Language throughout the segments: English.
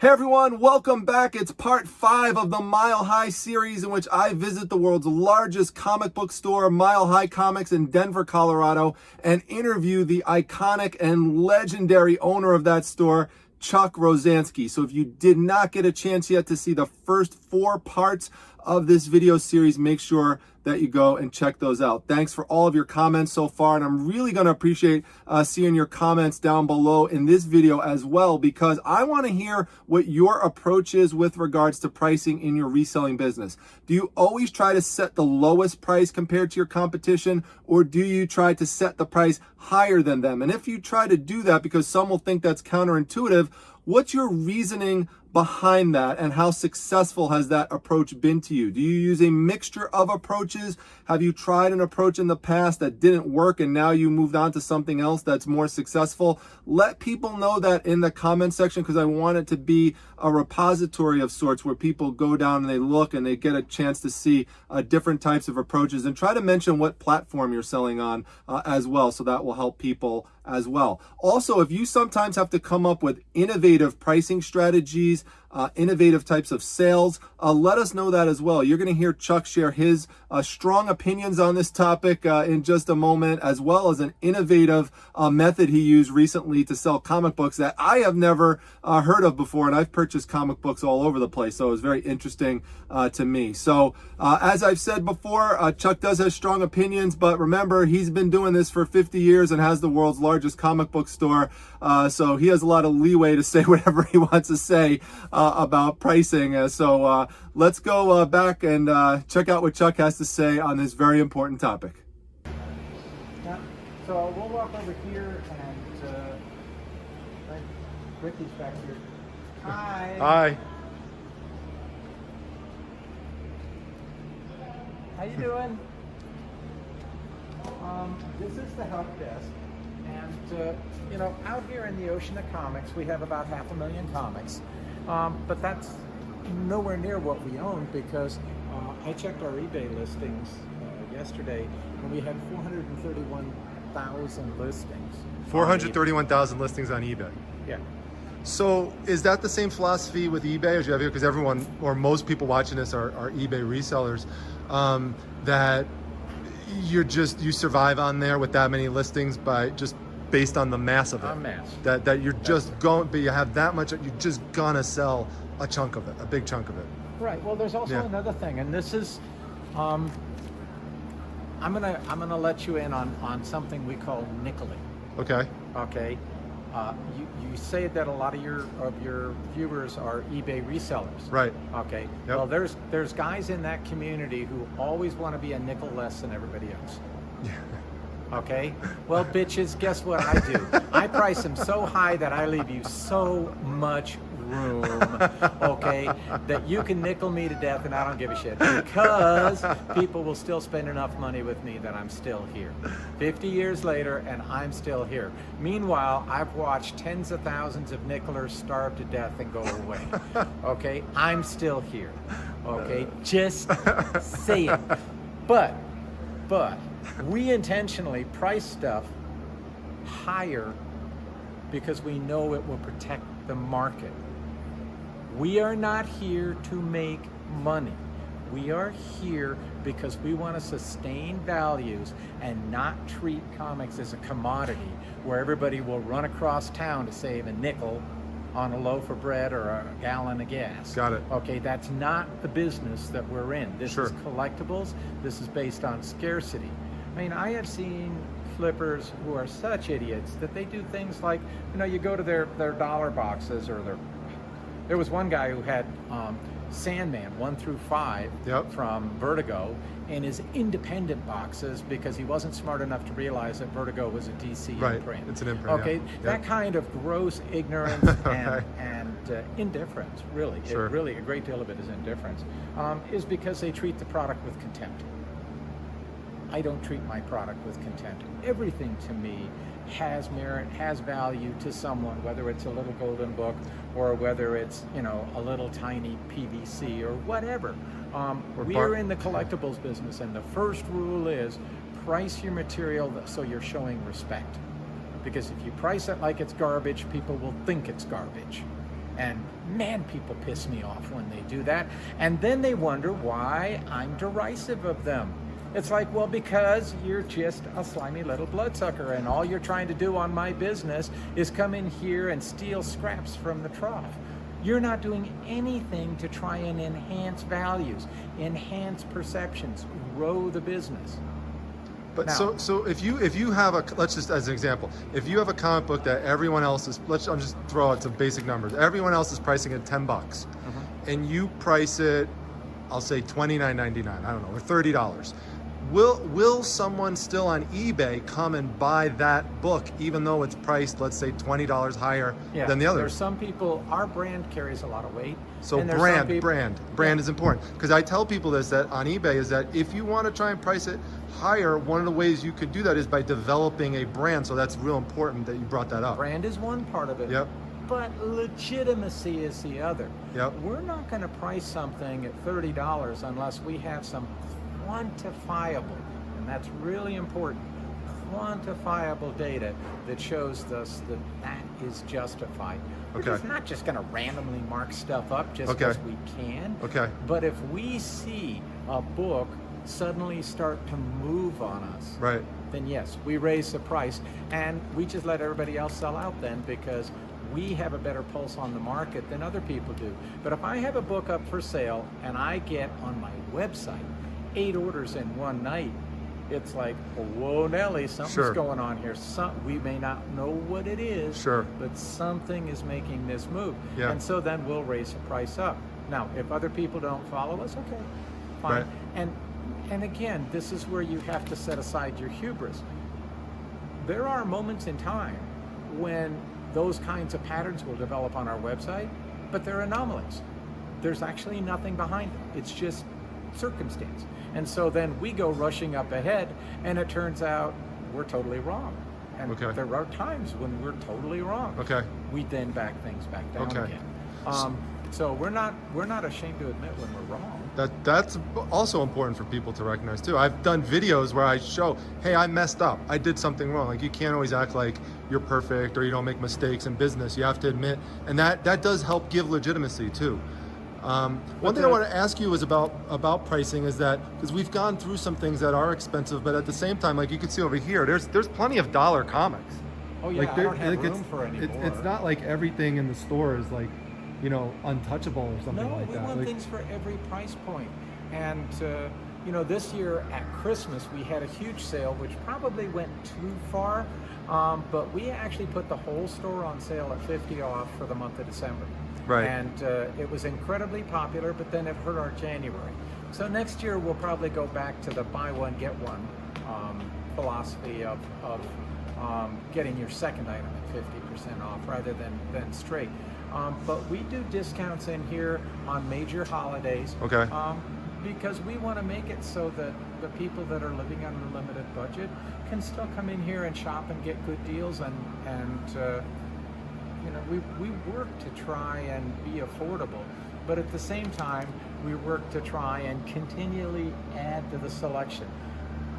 Hey everyone, welcome back. It's part 5 of the Mile High series in which I visit the world's largest comic book store, Mile High Comics in Denver, Colorado, and interview the iconic and legendary owner of that store, Chuck Rozanski. So if you did not get a chance yet to see the first 4 parts of this video series, make sure that you go and check those out. Thanks for all of your comments so far, and I'm really going to appreciate seeing your comments down below in this video as well, because I want to hear what your approach is with regards to pricing in your reselling business. Do you always try to set the lowest price compared to your competition, or do you try to set the price higher than them? And if you try to do that, because some will think that's counterintuitive, what's your reasoning behind that, and how successful has that approach been to you? Do you use a mixture of approaches? Have you tried an approach in the past that didn't work and now you moved on to something else that's more successful? Let people know that in the comment section, because I want it to be a repository of sorts where people go down and they look and they get a chance to see different types of approaches, and try to mention what platform you're selling on as well, so that will help people as well. Also, if you sometimes have to come up with innovative pricing strategies, innovative types of sales, let us know that as well. You're going to hear Chuck share his strong opinions on this topic in just a moment, as well as an innovative method he used recently to sell comic books that I have never heard of before, and I've purchased comic books all over the place, so it was very interesting to me. So as I've said before, Chuck does have strong opinions, but remember, he's been doing this for 50 years and has the world's largest comic book store, so he has a lot of leeway to say whatever he wants to say about pricing. So let's go back and check out what Chuck has to say on this very important topic. Yeah, so we'll walk over here, and Ricky's back here. Hi. Hi. How you doing? This is the help desk, and you know, out here in the ocean of comics, we have about 500,000 comics, but that's nowhere near what we own, because I checked our eBay listings yesterday, and we had 431,000 listings. 431,000 listings on eBay. Yeah. So is that the same philosophy with eBay as you have here? Because everyone, or most people watching this are eBay resellers, that you survive on there with that many listings by just based on the mass of it. On mass. That you're just going, but you have that much, you're just gonna sell a chunk of it, a big chunk of it. Right. Well, there's also another thing, and this is, I'm gonna let you in on something we call nickeling. Okay. Okay. You say that a lot of your viewers are eBay resellers. Right. Okay. Yep. Well, there's guys in that community who always want to be a nickel less than everybody else. Okay. Well, bitches, guess what I do? I price them so high that I leave you so much room, okay, that you can nickel me to death and I don't give a shit, because people will still spend enough money with me that I'm still here 50 years later, and I'm still here. Meanwhile, I've watched tens of thousands of nickelers starve to death and go away. Okay, I'm still here. Okay, just saying. But we intentionally price stuff higher because we know it will protect the market. We are not here to make money. We are here because we want to sustain values and not treat comics as a commodity where everybody will run across town to save a nickel on a loaf of bread or a gallon of gas. Got it. Okay, that's not the business that we're in. This Sure. is collectibles. This is based on scarcity. I mean, I have seen flippers who are such idiots that they do things like, you know, you go to their dollar boxes, or there was one guy who had Sandman 1 through 5 from Vertigo in his independent boxes because he wasn't smart enough to realize that Vertigo was a DC imprint. It's an imprint. Okay, that kind of gross ignorance and indifference, really, Sure. really a great deal of it is indifference, is because they treat the product with contempt. I don't treat my product with contempt. Everything to me has merit, has value to someone, whether it's a little golden book or whether it's, you know, a little tiny PVC or whatever. We're in the collectibles business, and the first rule is price your material so you're showing respect. Because if you price it like it's garbage, people will think it's garbage. And man, people piss me off when they do that. And then they wonder why I'm derisive of them. It's like, well, because you're just a slimy little bloodsucker, and all you're trying to do on my business is come in here and steal scraps from the trough. You're not doing anything to try and enhance values, enhance perceptions, grow the business. But Now, so if you have a, let's just as an example, if you have a comic book that everyone else is, I'm just throw out some basic numbers. Everyone else is pricing at $10, and you price it, I'll say $29.99. I don't know, or $30. Will someone still on eBay come and buy that book even though it's priced, let's say, $20 higher than the others? There's some people, our brand carries a lot of weight. So and there's some people, brand is important. Because I tell people this, that on eBay, is that if you want to try and price it higher, one of the ways you could do that is by developing a brand. So that's real important that you brought that up. Brand is one part of it. Yep. But legitimacy is the other. Yep. We're not going to price something at $30 unless we have some quantifiable, and that's really important, quantifiable data that shows us that that is justified. We're just not just going to randomly mark stuff up just because we can. But if we see a book suddenly start to move on us, then yes, we raise the price, and we just let everybody else sell out then, because we have a better pulse on the market than other people do. But if I have a book up for sale and I get on my website 8 orders in one night, it's like, whoa, Nelly, something's going on here. We may not know what it is, but something is making this move. And so then we'll raise the price up. Now, if other people don't follow us, okay, fine. And again, this is where you have to set aside your hubris. There are moments in time when those kinds of patterns will develop on our website, but they're anomalies. There's actually nothing behind it. It's just circumstance. And so then we go rushing up ahead, and it turns out we're totally wrong. And there are times when we're totally wrong. We then back things back down again. So we're not ashamed to admit when we're wrong. That's also important for people to recognize too. I've done videos where I show, hey, I messed up. I did something wrong. Like, you can't always act like you're perfect or you don't make mistakes in business. You have to admit, and that does help give legitimacy too. One thing I want to ask you is about pricing, is that because we've gone through some things that are expensive, but at the same time, like you can see over here, there's plenty of dollar comics. Oh yeah, I don't have room for any more. It's not like everything in the store is like, you know, untouchable or something like that. No, we want things for every price point. And you know, this year at Christmas we had a huge sale, which probably went too far, but we actually put the whole store on sale at 50 off for the month of December. And it was incredibly popular, but then it hurt our January. So next year we'll probably go back to the buy one, get one philosophy of getting your second item at 50% off rather than straight. But we do discounts in here on major holidays because we want to make it so that the people that are living on a limited budget can still come in here and shop and get good deals, and you know, we work to try and be affordable, but at the same time, we work to try and continually add to the selection.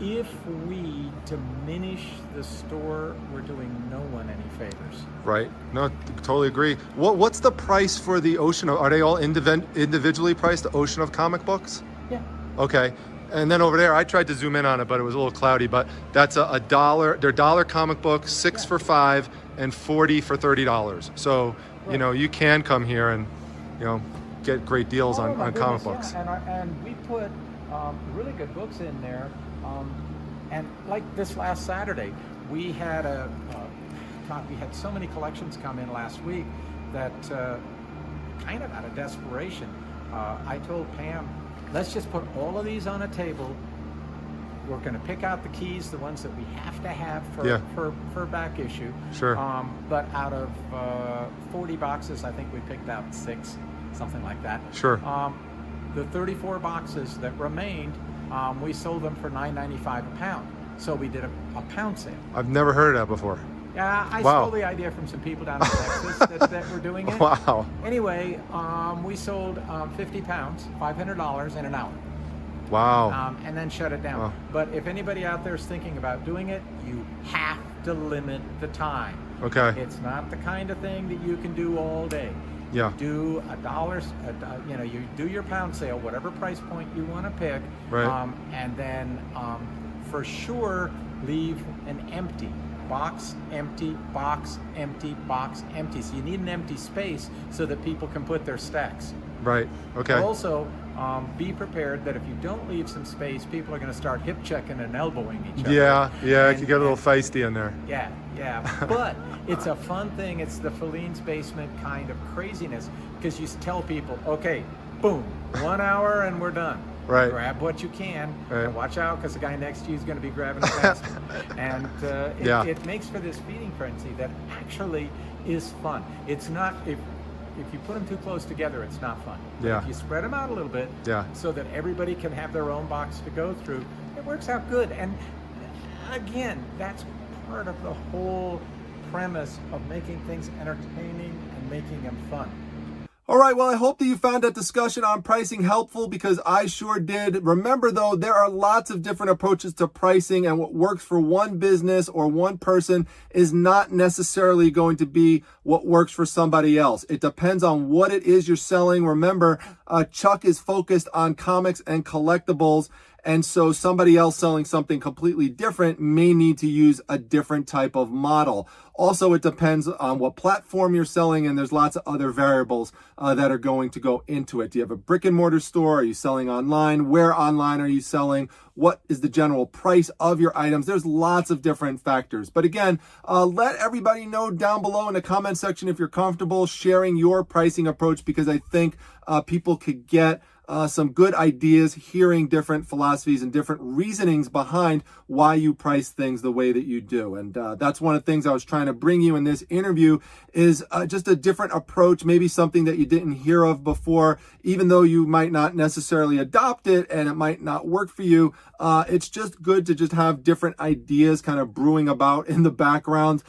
If we diminish the store, we're doing no one any favors. Right. No, totally agree. What's the price for the ocean of, are they all individually priced, the ocean of comic books? Yeah. Okay. And then over there, I tried to zoom in on it, but it was a little cloudy, but that's a dollar. They're dollar comic books, 6 for $5 and 40 for $30. So, you know, you can come here and, you know, get great deals on comic books. Yeah. And we put really good books in there. And like this last Saturday, we had we had so many collections come in last week that kind of out of desperation, I told Pam, let's just put all of these on a table. We're going to pick out the keys, the ones that we have to have for back issue. But out of 40 boxes, I think we picked out 6, something like that. The 34 boxes that remained, we sold them for $9.95 a pound. So we did a pound sale. I've never heard of that before. Yeah, I stole the idea from some people down in Texas that were doing it. Wow. Anyway, we sold 50 pounds, $500 in an hour. Wow. And then shut it down. Wow. But if anybody out there is thinking about doing it, you have to limit the time. Okay. It's not the kind of thing that you can do all day. Yeah. Do you do your pound sale, whatever price point you want to pick, Right. and then for sure leave an empty box, empty box, empty box, empty. So you need an empty space so that people can put their stacks. Right. Okay. Also, be prepared that if you don't leave some space, people are going to start hip checking and elbowing each other. Yeah. Yeah. It And- can get a little feisty in there. Yeah, yeah. But it's a fun thing. It's the Feline's Basement kind of craziness, because you tell people, okay, boom, 1 hour and we're done. Right. Grab what you can, Right. and watch out, because the guy next to you is going to be grabbing it faster. And Yeah. it makes for this feeding frenzy that actually is fun. It's not, if you put them too close together, it's not fun. But Yeah. if you spread them out a little bit, Yeah. so that everybody can have their own box to go through, it works out good. And again, that's part of the whole premise of making things entertaining and making them fun. All right, well, I hope that you found that discussion on pricing helpful, because I sure did. Remember, though, there are lots of different approaches to pricing, and what works for one business or one person is not necessarily going to be what works for somebody else. It depends on what it is you're selling. Remember, Chuck is focused on comics and collectibles, and so somebody else selling something completely different may need to use a different type of model. Also, it depends on what platform you're selling, and there's lots of other variables that are going to go into it. Do you have a brick and mortar store? Are you selling online? Where online are you selling? What is the general price of your items? There's lots of different factors. But again, let everybody know down below in the comment section if you're comfortable sharing your pricing approach, because I think people could get some good ideas hearing different philosophies and different reasonings behind why you price things the way that you do. And that's one of the things I was trying to bring you in this interview, is just a different approach, maybe something that you didn't hear of before, even though you might not necessarily adopt it and it might not work for you. It's just good to just have different ideas kind of brewing about in the background,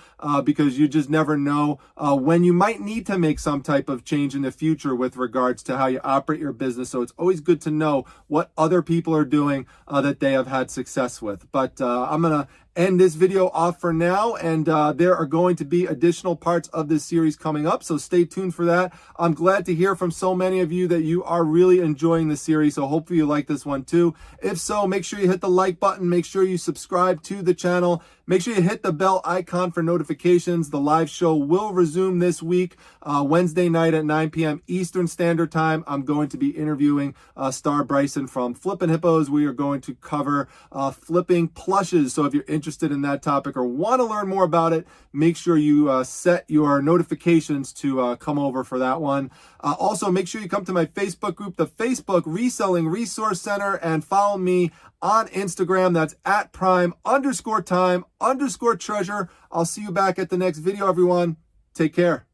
because you just never know when you might need to make some type of change in the future with regards to how you operate your business. So it's always good to know what other people are doing that they have had success with. But I'm going to end this video off for now, and there are going to be additional parts of this series coming up, so stay tuned for that. I'm glad to hear from so many of you that you are really enjoying the series, so hopefully you like this one too. If so, make sure you hit the like button, make sure you subscribe to the channel, make sure you hit the bell icon for notifications. The live show will resume this week, Wednesday night at 9 p.m. Eastern Standard Time. I'm going to be interviewing Star Bryson from Flippin' Hippos. We are going to cover flipping plushes, so if you're interested in that topic or want to learn more about it, make sure you set your notifications to come over for that one. Also, make sure you come to my Facebook group, the Facebook Reselling Resource Center, and follow me on Instagram. That's at prime_time_treasure. I'll see you back at the next video, everyone. Take care.